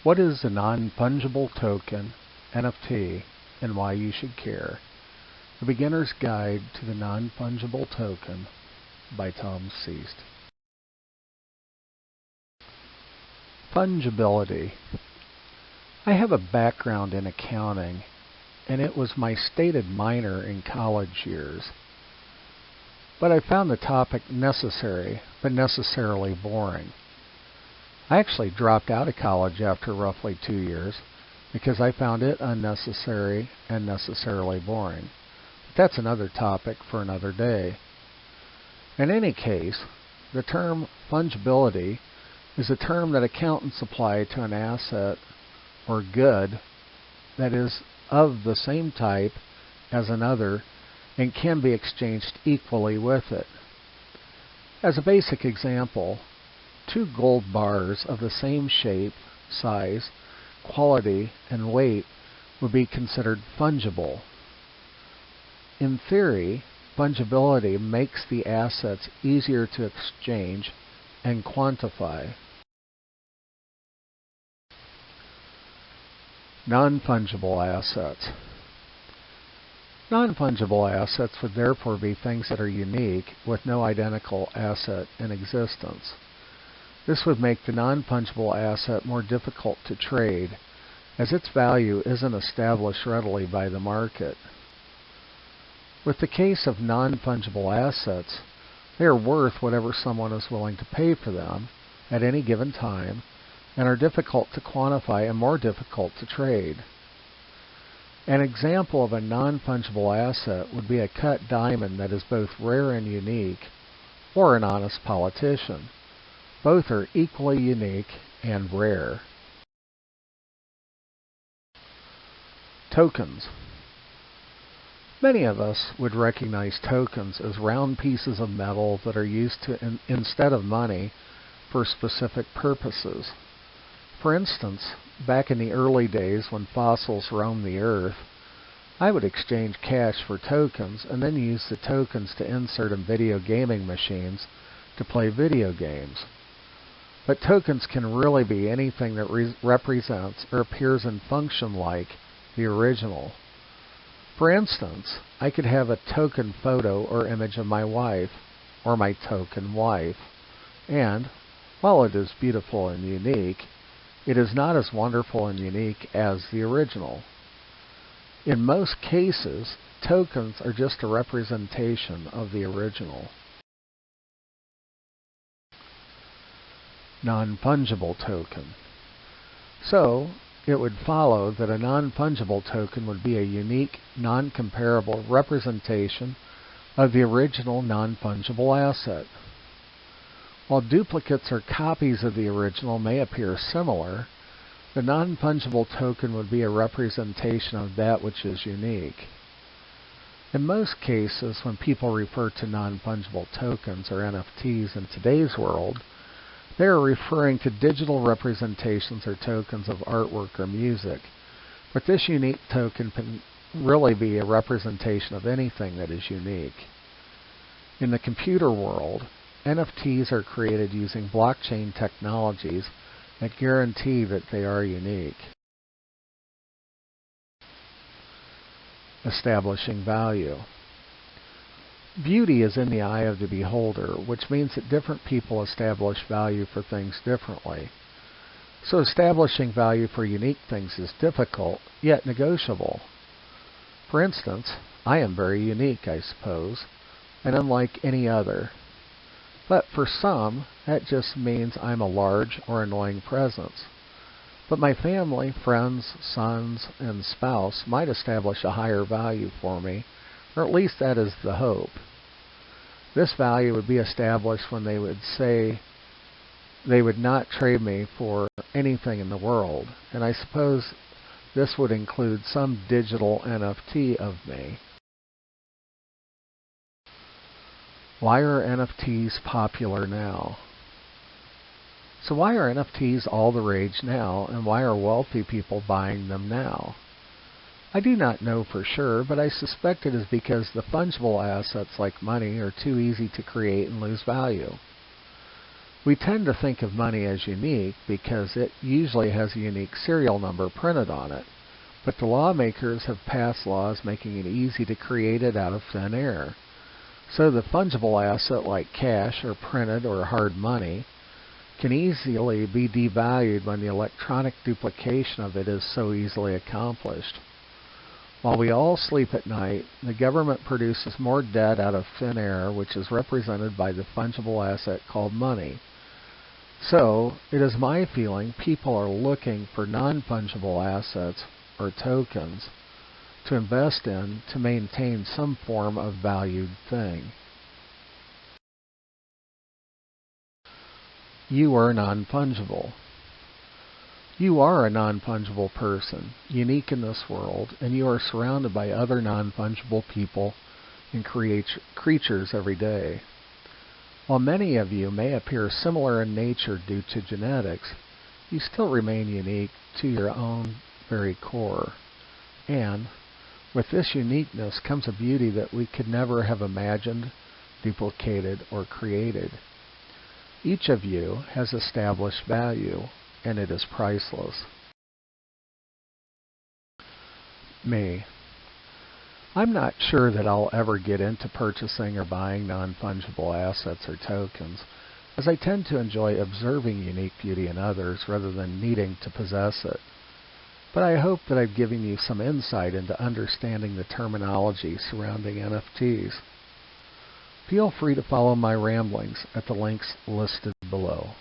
What is a non-fungible token, NFT, and why you should care? The Beginner's Guide to the Non-Fungible Token by Tom Seast. Fungibility. I have a background in accounting, and it was my stated minor in college years. But I found the topic necessary, but necessarily boring. I actually dropped out of college after roughly 2 years because I found it unnecessary and necessarily boring. But that's another topic for another day. In any case, the term fungibility is a term that accountants apply to an asset or good that is of the same type as another and can be exchanged equally with it. As a basic example, 2 gold bars of the same shape, size, quality, and weight would be considered fungible. In theory, fungibility makes the assets easier to exchange and quantify. Non-fungible assets. Non-fungible assets would therefore be things that are unique with no identical asset in existence. This would make the non-fungible asset more difficult to trade, as its value isn't established readily by the market. With the case of non-fungible assets, they are worth whatever someone is willing to pay for them at any given time and are difficult to quantify and more difficult to trade. An example of a non-fungible asset would be a cut diamond that is both rare and unique, or an honest politician. Both are equally unique and rare. Tokens. Many of us would recognize tokens as round pieces of metal that are used instead of money for specific purposes. For instance, back in the early days when fossils roamed the earth, I would exchange cash for tokens and then use the tokens to insert in video gaming machines to play video games. But tokens can really be anything that represents or appears in function like the original. For instance, I could have a token photo or image of my wife, or my token wife, and, while it is beautiful and unique, it is not as wonderful and unique as the original. In most cases, tokens are just a representation of the original. Non-fungible token. So, it would follow that a non-fungible token would be a unique, non-comparable representation of the original non-fungible asset. While duplicates or copies of the original may appear similar, the non-fungible token would be a representation of that which is unique. In most cases, when people refer to non-fungible tokens or NFTs in today's world, they are referring to digital representations or tokens of artwork or music, but this unique token can really be a representation of anything that is unique. In the computer world, NFTs are created using blockchain technologies that guarantee that they are unique. Establishing value. Beauty is in the eye of the beholder, which means that different people establish value for things differently. So establishing value for unique things is difficult, yet negotiable. For instance, I am very unique, I suppose, and unlike any other. But for some, that just means I'm a large or annoying presence. But my family, friends, sons, and spouse might establish a higher value for me, or at least that is the hope. This value would be established when they would say they would not trade me for anything in the world, and I suppose this would include some digital NFT of me. Why are NFTs popular now? So why are NFTs all the rage now, and why are wealthy people buying them now? I do not know for sure, but I suspect it is because the fungible assets like money are too easy to create and lose value. We tend to think of money as unique because it usually has a unique serial number printed on it, but the lawmakers have passed laws making it easy to create it out of thin air. So the fungible asset like cash or printed or hard money can easily be devalued when the electronic duplication of it is so easily accomplished. While we all sleep at night, the government produces more debt out of thin air, which is represented by the fungible asset called money. So, it is my feeling people are looking for non-fungible assets, or tokens, to invest in to maintain some form of valued thing. You are non-fungible. You are a non-fungible person, unique in this world, and you are surrounded by other non-fungible people and creatures every day. While many of you may appear similar in nature due to genetics, you still remain unique to your own very core. And with this uniqueness comes a beauty that we could never have imagined, duplicated, or created. Each of you has established value, and it is priceless. Me. I'm not sure that I'll ever get into purchasing or buying non-fungible assets or tokens, as I tend to enjoy observing unique beauty in others rather than needing to possess it. But I hope that I've given you some insight into understanding the terminology surrounding NFTs. Feel free to follow my ramblings at the links listed below.